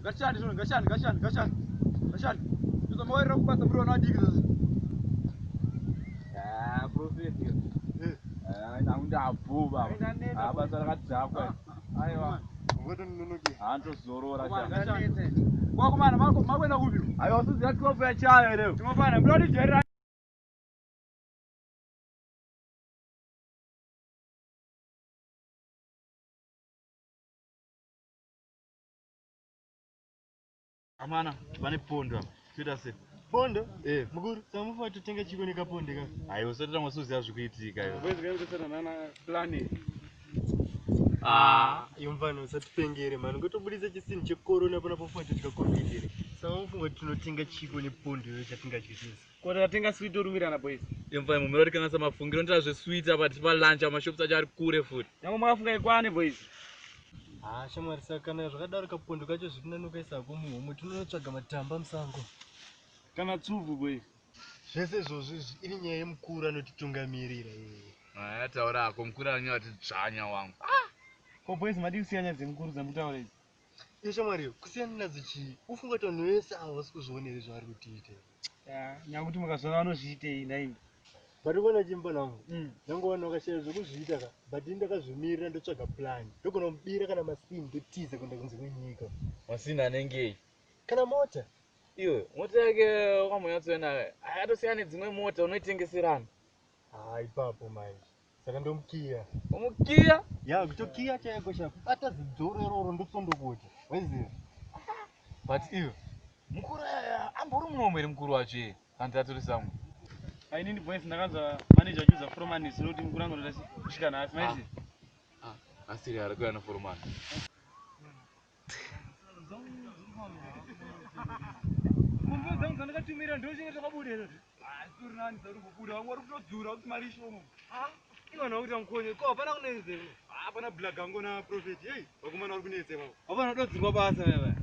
Gashani. Tuzo moyo kupata bro na digi sasa. Profit hiyo. Naunda abuba. Basa rakadzakwa. Aiwa. Ngoto ninonoki. Antozorora cha. Wako mana makwenda kupi? Aiwa usizi ya 12 ya chaya leo. Timofana mrodi jera. Amana, pane pondo. Kuita se. Pondo? Mukuru, samufa tutenga chiko nikaponde ka. Aiwa usatira mwasuzi azvikuitika iwo. Kwezi kaenda nana plan. Yomvano usatipengere mani ngotobudisa chisini chekorona pana pofuata tikakovidire. Samufa tunotenga chiko nepondo chatingachitisa. Kota tatenga sweet orumirana boys. Yomvano mumero tikangasa mafungiro ndira sweet apa tipa lunch amashops acho ari kure futi. Nyamwe makafunga ikwane boys. Shamwari sakana zvakadaro kapondo kacho zvitinonokaisa kumuhomo tinonotsvaga matamba musango. Kana tsuvu boys. Zvese izvozvi iri nyaya yemukuru anotitungamirira. Taura ako mukuru anonyanya kuti dzvanya wangu. Ko boys madi kusiyanya dzemukuru dzamutaura idzi. Shamwari kusiyana nadzo chii? Ufunga kuti vanhu vese ava vasi kuzvionera zvavari kutiita. Nyangwe kuti mukazona vanozviitei ndaini. Bari kuona chimba nangu. Ndangowana wakashaya zvekuzviita ka. But ndakazvimirira ndotsvaga plan. Ndogona kubira kana masini ndotiza kuenda kunze kwenyika. Masini anenge kana mota. Iwe, mota yake wakambonyatsoenda akatosiyana nedzimwe mota unoitengeserana. Ipapo manje. Saka ndomukiya. Umukiya? Ya, kutokiya chaiko shapo. Ata zidzoro iroro ndosondokoti. Waiziva? But iwe, mukuru ambori munomo ere mukuru wacho iye? Anditaturisamwe. Inini boys ndakanzwa manager achiuza Froman zinoti mukuru angu ndoda kusvika nhasi maizi. Asiri ari kuya naFroman. Kumbe dzangu ndakatumira ndochengeta mabude. Suri nani dzari kubuda wangu ari kutodzura kuti mari shomo. Iwana kuti amkonye ko hapana kuneze. Hapana black angu na prophet. Hey, wakumana uri kuneze baba. Hapana dodzirwa basa baba.